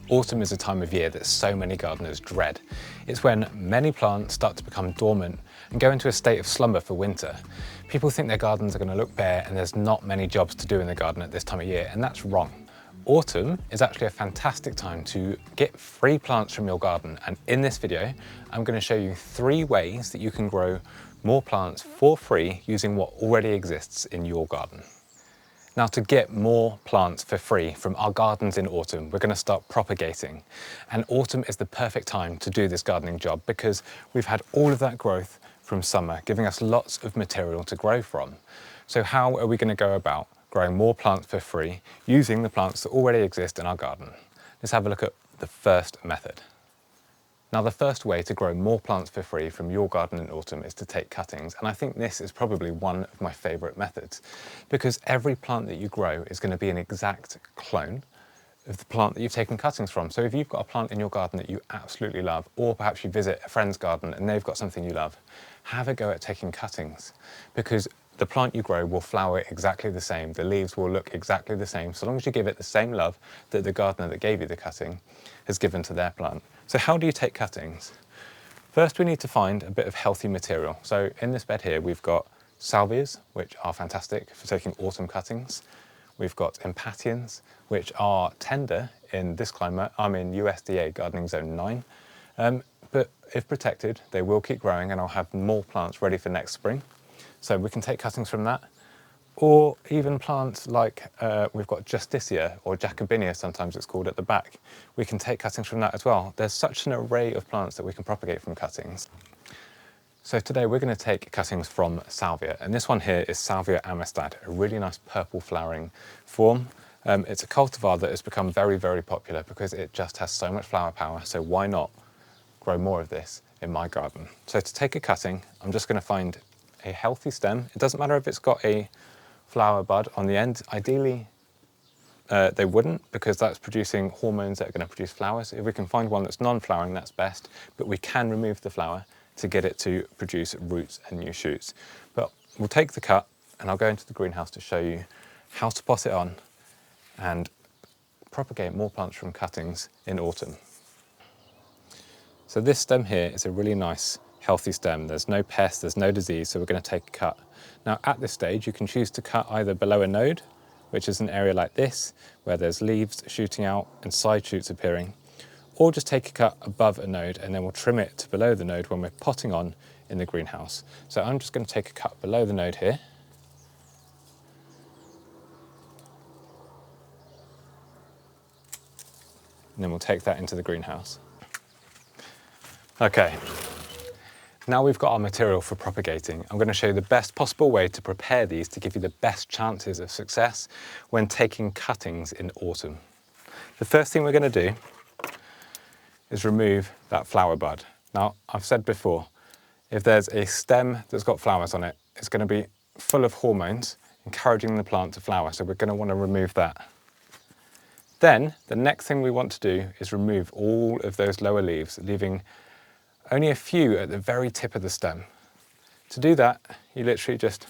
Autumn is a time of year that so many gardeners dread. It's when many plants start to become dormant and go into a state of slumber for winter. People think their gardens are going to look bare and there's not many jobs to do in the garden at this time of year, and that's wrong. Autumn is actually a fantastic time to get free plants from your garden, and in this video I'm going to show you 3 ways that you can grow more plants for free using what already exists in your garden. Now, to get more plants for free from our gardens in autumn, we're going to start propagating. And autumn is the perfect time to do this gardening job because we've had all of that growth from summer, giving us lots of material to grow from. So how are we going to go about growing more plants for free using the plants that already exist in our garden? Let's have a look at the first method. Now, the first way to grow more plants for free from your garden in autumn is to take cuttings, and I think this is probably one of my favourite methods because every plant that you grow is going to be an exact clone of the plant that you've taken cuttings from. So if you've got a plant in your garden that you absolutely love, or perhaps you visit a friend's garden and they've got something you love, have a go at taking cuttings because the plant you grow will flower exactly the same, the leaves will look exactly the same, so long as you give it the same love that the gardener that gave you the cutting has given to their plant. So how do you take cuttings? First, we need to find a bit of healthy material. So in this bed here, we've got salvias, which are fantastic for taking autumn cuttings. We've got impatiens, which are tender in this climate. I'm in USDA gardening zone 9, but if protected, they will keep growing and I'll have more plants ready for next spring. So we can take cuttings from that. Or even plants like we've got Justicia, or Jacobinia sometimes it's called, at the back. We can take cuttings from that as well. There's such an array of plants that we can propagate from cuttings. So today we're going to take cuttings from salvia, and this one here is Salvia amistad, a really nice purple flowering form. It's a cultivar that has become very, very popular because it just has so much flower power, so why not grow more of this in my garden? So to take a cutting, I'm just going to find a healthy stem. It doesn't matter if it's got a flower bud on the end. Ideally they wouldn't, because that's producing hormones that are going to produce flowers. If we can find one that's non-flowering, that's best, but we can remove the flower to get it to produce roots and new shoots. But we'll take the cut and I'll go into the greenhouse to show you how to pot it on and propagate more plants from cuttings in autumn. So this stem here is a really nice healthy stem. There's no pest, there's no disease, so we're going to take a cut. Now at this stage you can choose to cut either below a node, which is an area like this where there's leaves shooting out and side shoots appearing, or just take a cut above a node and then we'll trim it to below the node when we're potting on in the greenhouse. So I'm just going to take a cut below the node here. And then we'll take that into the greenhouse. Okay. Now we've got our material for propagating, I'm going to show you the best possible way to prepare these to give you the best chances of success when taking cuttings in autumn. The first thing we're going to do is remove that flower bud. Now, I've said before, if there's a stem that's got flowers on it, it's going to be full of hormones, encouraging the plant to flower, so we're going to want to remove that. Then, the next thing we want to do is remove all of those lower leaves, leaving only a few at the very tip of the stem. To do that, you literally just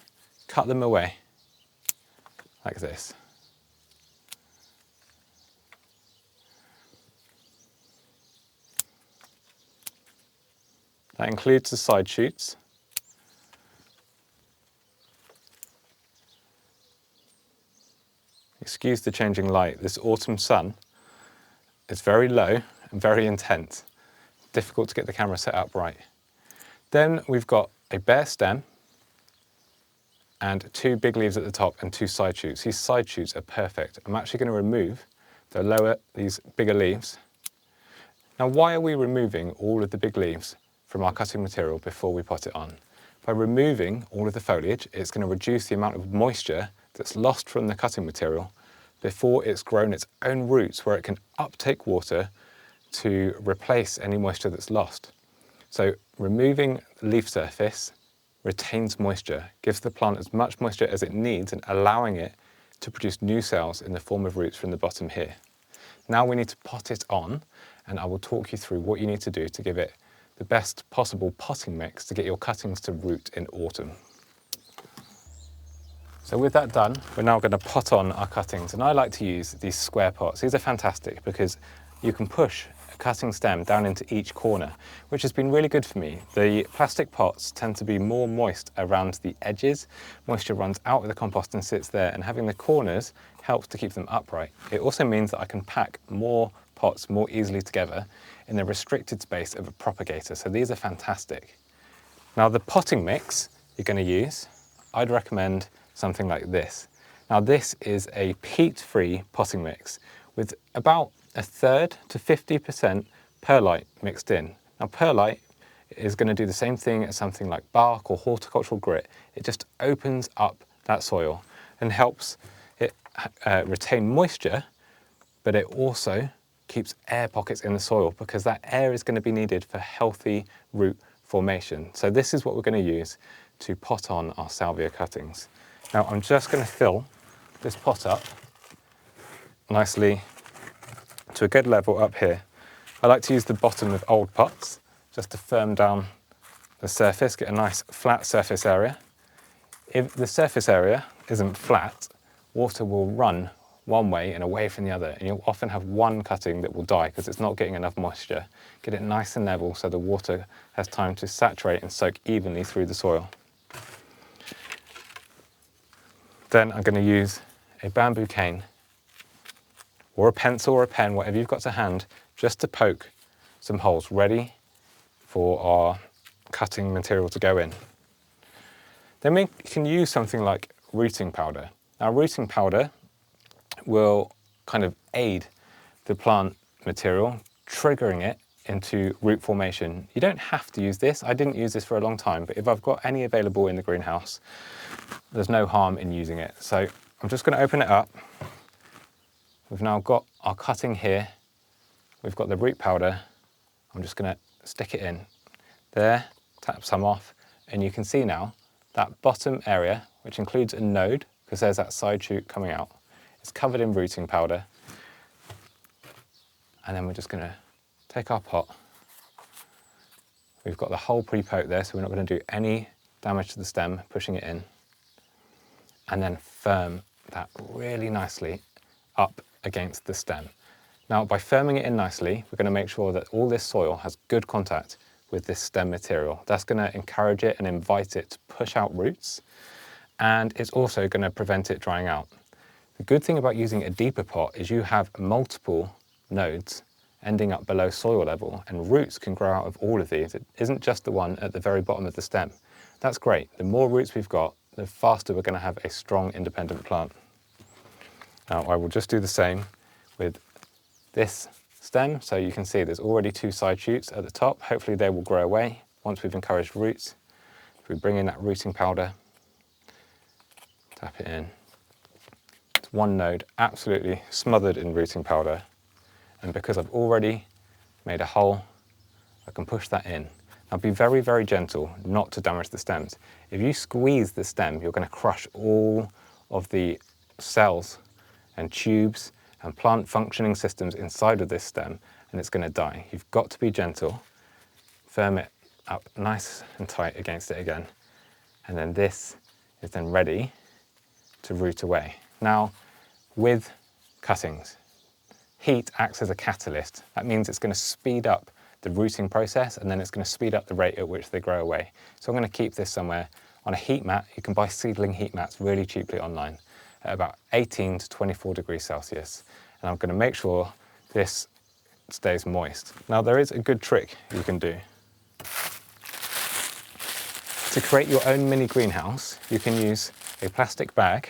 cut them away like this. That includes the side shoots. Excuse the changing light. This autumn sun is very low and very intense. Difficult to get the camera set up right. Then we've got a bare stem and 2 big leaves at the top and 2 side shoots. These side shoots are perfect. I'm actually going to remove these bigger leaves. Now, why are we removing all of the big leaves from our cutting material before we pot it on? By removing all of the foliage, it's going to reduce the amount of moisture that's lost from the cutting material before it's grown its own roots, where it can uptake water to replace any moisture that's lost. So removing the leaf surface retains moisture, gives the plant as much moisture as it needs and allowing it to produce new cells in the form of roots from the bottom here. Now we need to pot it on, and I will talk you through what you need to do to give it the best possible potting mix to get your cuttings to root in autumn. So with that done, we're now going to pot on our cuttings, and I like to use these square pots. These are fantastic because you can push a cutting stem down into each corner, which has been really good for me. The plastic pots tend to be more moist around the edges. Moisture runs out of the compost and sits there, and having the corners helps to keep them upright. It also means that I can pack more pots more easily together in the restricted space of a propagator. So these are fantastic. Now the potting mix you're going to use, I'd recommend something like this. Now this is a peat-free potting mix with about 1/3 to 50% perlite mixed in. Now perlite is going to do the same thing as something like bark or horticultural grit. It just opens up that soil and helps it retain moisture, but it also keeps air pockets in the soil because that air is going to be needed for healthy root formation. So this is what we're going to use to pot on our salvia cuttings. Now I'm just going to fill this pot up nicely to a good level up here. I like to use the bottom of old pots just to firm down the surface, get a nice flat surface area. If the surface area isn't flat, water will run one way and away from the other, and you'll often have one cutting that will die because it's not getting enough moisture. Get it nice and level so the water has time to saturate and soak evenly through the soil. Then I'm going to use a bamboo cane or a pencil or a pen, whatever you've got to hand, just to poke some holes ready for our cutting material to go in. Then we can use something like rooting powder. Now rooting powder will kind of aid the plant material, triggering it into root formation. You don't have to use this. I didn't use this for a long time, but if I've got any available in the greenhouse, there's no harm in using it. So I'm just going to open it up. We've now got our cutting here. We've got the root powder. I'm just going to stick it in there, tap some off, and you can see now that bottom area, which includes a node, because there's that side shoot coming out, it's covered in rooting powder. And then we're just going to take our pot. We've got the hole pre-poked there, so we're not going to do any damage to the stem pushing it in. And then firm that really nicely up against the stem. Now, by firming it in nicely, we're going to make sure that all this soil has good contact with this stem material. That's going to encourage it and invite it to push out roots, and it's also going to prevent it drying out. The good thing about using a deeper pot is you have multiple nodes ending up below soil level, and roots can grow out of all of these. It isn't just the one at the very bottom of the stem. That's great. The more roots we've got, the faster we're going to have a strong independent plant. Now I will just do the same with this stem. So you can see there's already 2 side shoots at the top. Hopefully they will grow away once we've encouraged roots. If we bring in that rooting powder, tap it in. It's one node absolutely smothered in rooting powder. And because I've already made a hole, I can push that in. Now be very, very gentle not to damage the stems. If you squeeze the stem, you're going to crush all of the cells and tubes and plant functioning systems inside of this stem, and it's going to die. You've got to be gentle, firm it up nice and tight against it again, and then this is then ready to root away. Now, with cuttings, heat acts as a catalyst. That means it's going to speed up the rooting process, and then it's going to speed up the rate at which they grow away. So I'm going to keep this somewhere on a heat mat. You can buy seedling heat mats really cheaply online at about 18 to 24 degrees Celsius. And I'm going to make sure this stays moist. Now there is a good trick you can do. To create your own mini greenhouse, you can use a plastic bag.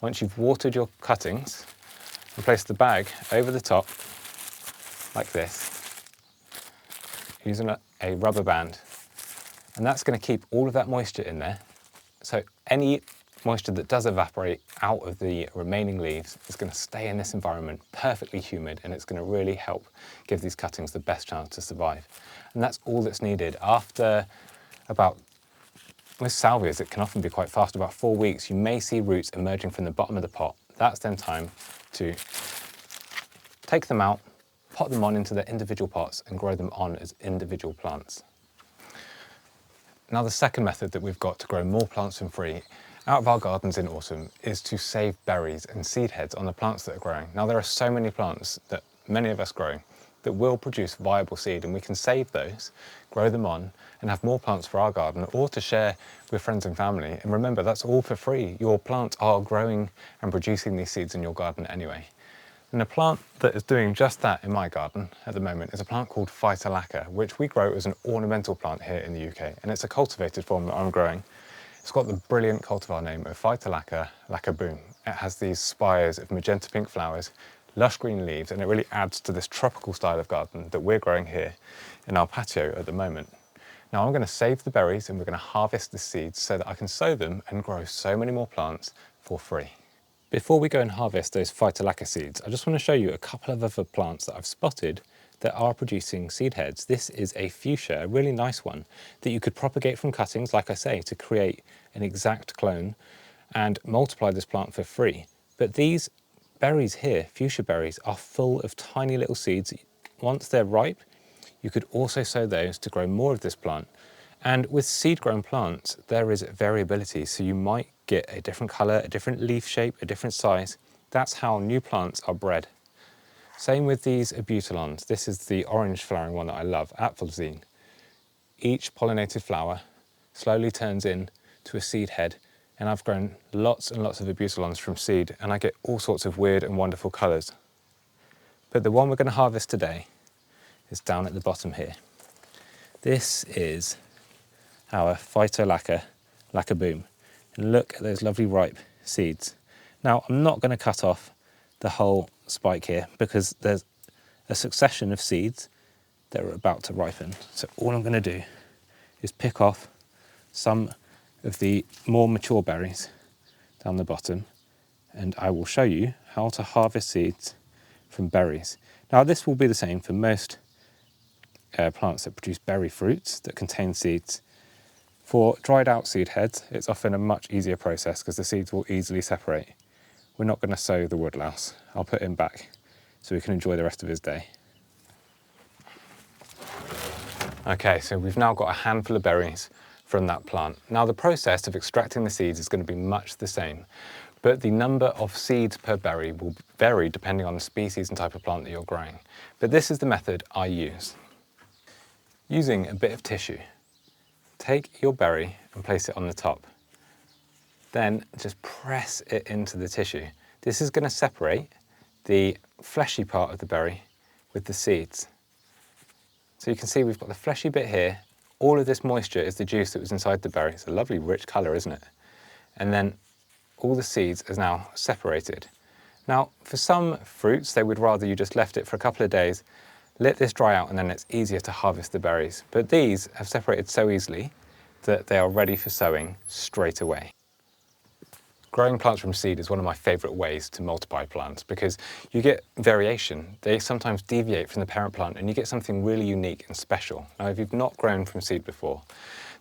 Once you've watered your cuttings, and place the bag over the top like this, using a rubber band. And that's going to keep all of that moisture in there. So any moisture that does evaporate out of the remaining leaves is going to stay in this environment perfectly humid, and it's going to really help give these cuttings the best chance to survive. And that's all that's needed. After with salvias, it can often be quite fast. About 4 weeks, you may see roots emerging from the bottom of the pot. That's then time to take them out, pot them on into their individual pots, and grow them on as individual plants. Now the second method that we've got to grow more plants from free, out of our gardens in autumn is to save berries and seed heads on the plants that are growing. Now there are so many plants that many of us grow that will produce viable seed, and we can save those, grow them on, and have more plants for our garden or to share with friends and family. And remember, that's all for free. Your plants are growing and producing these seeds in your garden anyway. And a plant that is doing just that in my garden at the moment is a plant called Phytolacca, which we grow as an ornamental plant here in the UK. And it's a cultivated form that I'm growing. It's got the brilliant cultivar name of Phytolacca laccaboom. It has these spires of magenta pink flowers, lush green leaves, and it really adds to this tropical style of garden that we're growing here in our patio at the moment. Now I'm going to save the berries and we're going to harvest the seeds so that I can sow them and grow so many more plants for free. Before we go and harvest those Phytolacca seeds, I just want to show you a couple of other plants that I've spotted that are producing seed heads. This is a fuchsia, a really nice one, that you could propagate from cuttings, like I say, to create an exact clone and multiply this plant for free. But these berries here, fuchsia berries, are full of tiny little seeds. Once they're ripe, you could also sow those to grow more of this plant. And with seed-grown plants, there is variability, so you might get a different colour, a different leaf shape, a different size. That's how new plants are bred. Same with these abutylons. This is the orange flowering one that I love, Apfelzine. Each pollinated flower slowly turns into a seed head, and I've grown lots and lots of abutylons from seed, and I get all sorts of weird and wonderful colours. But the one we're going to harvest today is down at the bottom here. This is our Phytolacca laccaboom. And look at those lovely ripe seeds. Now, I'm not going to cut off the whole spike here because there's a succession of seeds that are about to ripen. So all I'm going to do is pick off some of the more mature berries down the bottom, and I will show you how to harvest seeds from berries. Now, this will be the same for most plants that produce berry fruits that contain seeds. For dried out seed heads, it's often a much easier process because the seeds will easily separate. We're not going to sow the woodlouse. I'll put him back so we can enjoy the rest of his day. Okay, so we've now got a handful of berries from that plant. Now the process of extracting the seeds is going to be much the same, but the number of seeds per berry will vary depending on the species and type of plant that you're growing. But this is the method I use. Using a bit of tissue, take your berry and place it on the top. Then just press it into the tissue. This is going to separate the fleshy part of the berry with the seeds. So you can see we've got the fleshy bit here. All of this moisture is the juice that was inside the berry. It's a lovely rich colour, isn't it? And then all the seeds are now separated. Now, for some fruits, they would rather you just left it for a couple of days, let this dry out, and then it's easier to harvest the berries. But these have separated so easily that they are ready for sowing straight away. Growing plants from seed is one of my favourite ways to multiply plants because you get variation. They sometimes deviate from the parent plant and you get something really unique and special. Now, if you've not grown from seed before,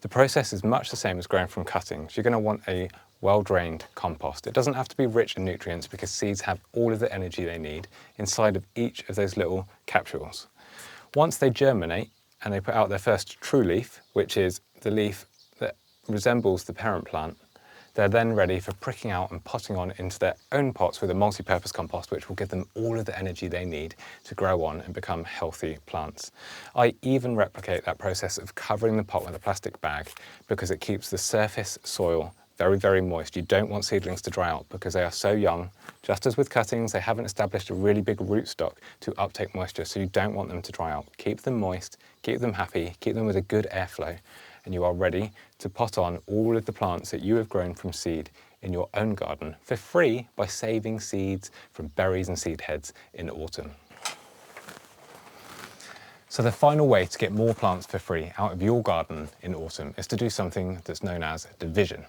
the process is much the same as growing from cuttings. You're going to want a well-drained compost. It doesn't have to be rich in nutrients because seeds have all of the energy they need inside of each of those little capsules. Once they germinate and they put out their first true leaf, which is the leaf that resembles the parent plant, they're then ready for pricking out and potting on into their own pots with a multi-purpose compost, which will give them all of the energy they need to grow on and become healthy plants. I even replicate that process of covering the pot with a plastic bag because it keeps the surface soil very, very moist. You don't want seedlings to dry out because they are so young. Just as with cuttings, they haven't established a really big rootstock to uptake moisture, so you don't want them to dry out. Keep them moist, keep them happy, keep them with a good airflow, and you are ready to pot on all of the plants that you have grown from seed in your own garden for free by saving seeds from berries and seed heads in autumn. So the final way to get more plants for free out of your garden in autumn is to do something that's known as division.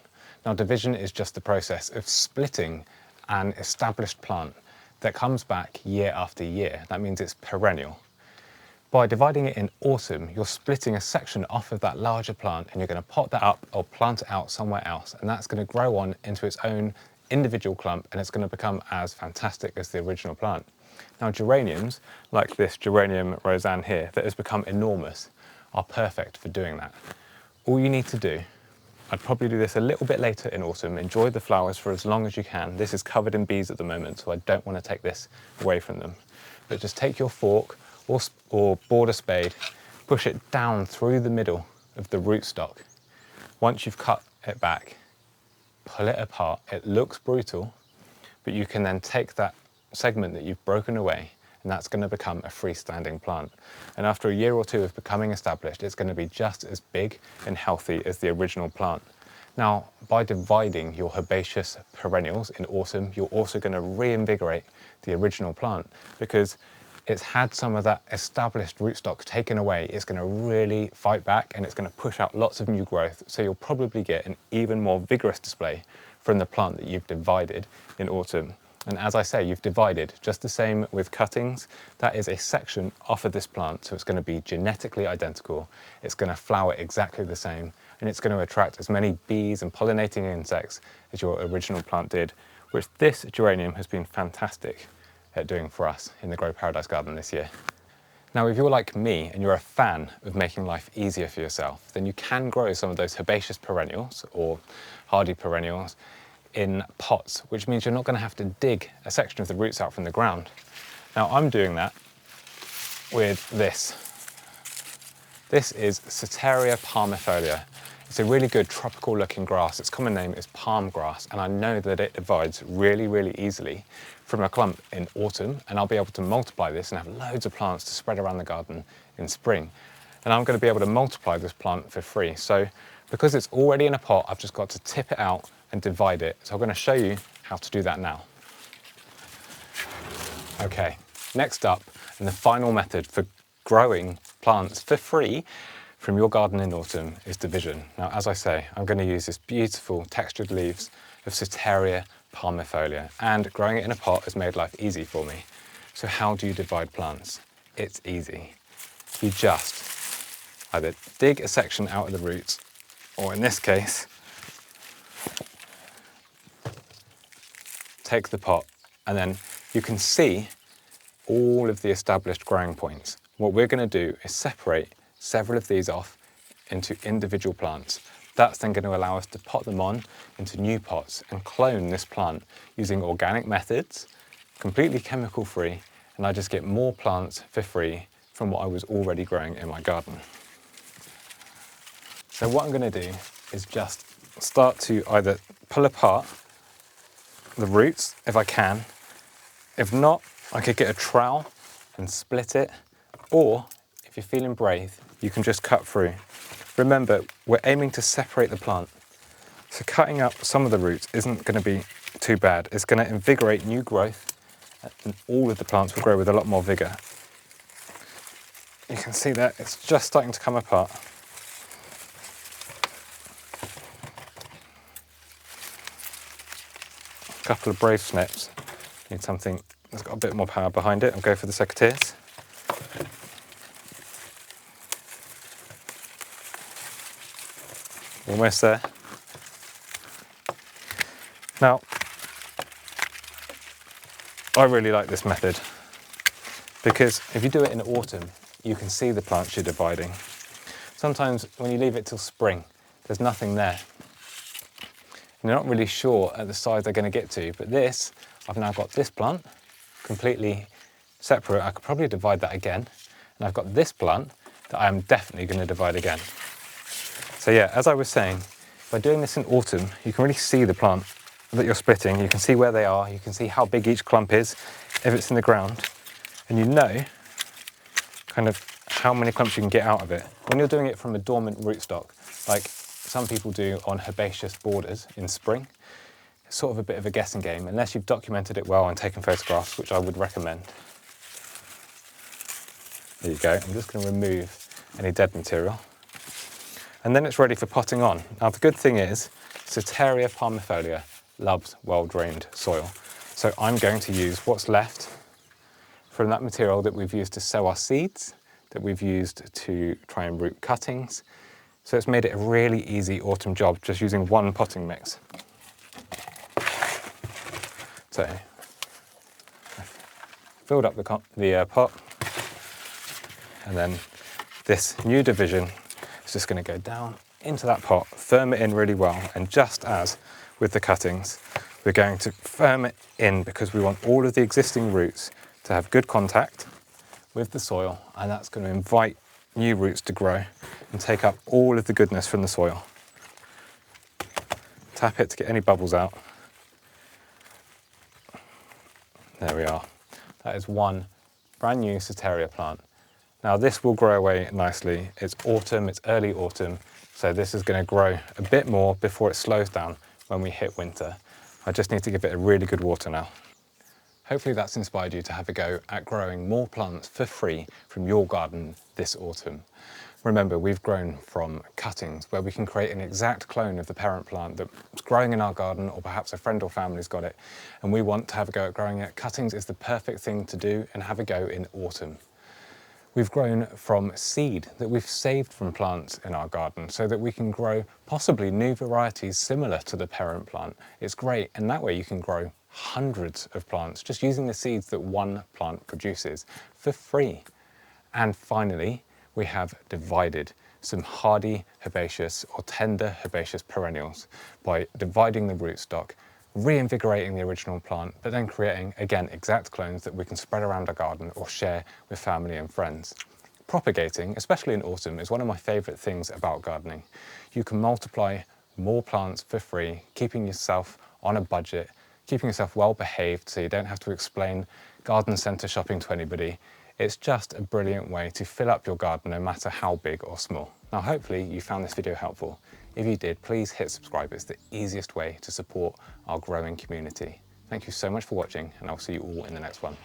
Now, division is just the process of splitting an established plant that comes back year after year. That means it's perennial. By dividing it in autumn, you're splitting a section off of that larger plant and you're going to pot that up or plant it out somewhere else, and that's going to grow on into its own individual clump and it's going to become as fantastic as the original plant. Now, geraniums, like this geranium roseanne here that has become enormous, are perfect for doing that. All you need to do I'd probably do this a little bit later in autumn. Enjoy the flowers for as long as you can. This is covered in bees at the moment, so I don't want to take this away from them. But just take your fork or border spade, push it down through the middle of the rootstock. Once you've cut it back, pull it apart. It looks brutal, but you can then take that segment that you've broken away, and that's going to become a freestanding plant. And after a year or two of becoming established, it's going to be just as big and healthy as the original plant. Now, by dividing your herbaceous perennials in autumn, you're also going to reinvigorate the original plant, because it's had some of that established rootstock taken away. It's going to really fight back, and it's going to push out lots of new growth. So you'll probably get an even more vigorous display from the plant that you've divided in autumn. And as I say, you've divided, just the same with cuttings. That is a section off of this plant, so it's going to be genetically identical. It's going to flower exactly the same, and it's going to attract as many bees and pollinating insects as your original plant did, which this geranium has been fantastic at doing for us in the Grow Paradise garden this year. Now, if you're like me and you're a fan of making life easier for yourself, then you can grow some of those herbaceous perennials or hardy perennials in pots, which means you're not going to have to dig a section of the roots out from the ground. Now, I'm doing that with this. This is Soteria palmifolia. It's a really good tropical looking grass. Its common name is palm grass, and I know that it divides really, really easily from a clump in autumn, and I'll be able to multiply this and have loads of plants to spread around the garden in spring. And I'm going to be able to multiply this plant for free. So because it's already in a pot, I've just got to tip it out and divide it. So I'm going to show you how to do that now. Okay, next up, and the final method for growing plants for free from your garden in autumn is division. Now, as I say, I'm going to use this beautiful textured leaves of Soteria palmifolia, and growing it in a pot has made life easy for me. So how do you divide plants? It's easy. You just either dig a section out of the roots, or in this case, take the pot, and then you can see all of the established growing points. What we're going to do is separate several of these off into individual plants. That's then going to allow us to pot them on into new pots and clone this plant using organic methods, completely chemical free, and I just get more plants for free from what I was already growing in my garden. So what I'm going to do is just start to either pull apart the roots if I can. If not, I could get a trowel and split it, or if you're feeling brave, you can just cut through. Remember, we're aiming to separate the plant, so cutting up some of the roots isn't going to be too bad. It's going to invigorate new growth, and all of the plants will grow with a lot more vigour. You can see that it's just starting to come apart. A couple of brave snips. Need something that's got a bit more power behind it. I'll go for the secateurs. Almost there. Now, I really like this method because if you do it in autumn, you can see the plants you're dividing. Sometimes when you leave it till spring, there's nothing there. And you're not really sure at the size they're going to get to, but this, I've now got this plant completely separate. I could probably divide that again. And I've got this plant that I am definitely going to divide again. So yeah, as I was saying, by doing this in autumn, you can really see the plant that you're splitting. You can see where they are. You can see how big each clump is if it's in the ground. And you know kind of how many clumps you can get out of it. When you're doing it from a dormant rootstock, like some people do on herbaceous borders in spring, it's sort of a bit of a guessing game, unless you've documented it well and taken photographs, which I would recommend. There you go. I'm just going to remove any dead material. And then it's ready for potting on. Now the good thing is, Soteria palmifolia loves well-drained soil. So I'm going to use what's left from that material that we've used to sow our seeds, that we've used to try and root cuttings. So it's made it a really easy autumn job just using one potting mix. So I've filled up the pot, and then this new division is just going to go down into that pot, firm it in really well, and just as with the cuttings, we're going to firm it in because we want all of the existing roots to have good contact with the soil, and that's going to invite new roots to grow and take up all of the goodness from the soil. Tap it to get any bubbles out. There we are. That is one brand new Soteria plant. Now this will grow away nicely. It's autumn, it's early autumn, so this is going to grow a bit more before it slows down when we hit winter. I just need to give it a really good water now. Hopefully that's inspired you to have a go at growing more plants for free from your garden this autumn. Remember, we've grown from cuttings where we can create an exact clone of the parent plant that's growing in our garden, or perhaps a friend or family's got it, and we want to have a go at growing it. Cuttings is the perfect thing to do and have a go in autumn. We've grown from seed that we've saved from plants in our garden so that we can grow possibly new varieties similar to the parent plant. It's great, and that way you can grow hundreds of plants just using the seeds that one plant produces for free. And finally, we have divided some hardy herbaceous or tender herbaceous perennials by dividing the rootstock, reinvigorating the original plant, but then creating, again, exact clones that we can spread around our garden or share with family and friends. Propagating, especially in autumn, is one of my favourite things about gardening. You can multiply more plants for free, keeping yourself on a budget, keeping yourself well behaved so you don't have to explain garden centre shopping to anybody. It's just a brilliant way to fill up your garden no matter how big or small. Now hopefully you found this video helpful. If you did, please hit subscribe. It's the easiest way to support our growing community. Thank you so much for watching, and I'll see you all in the next one.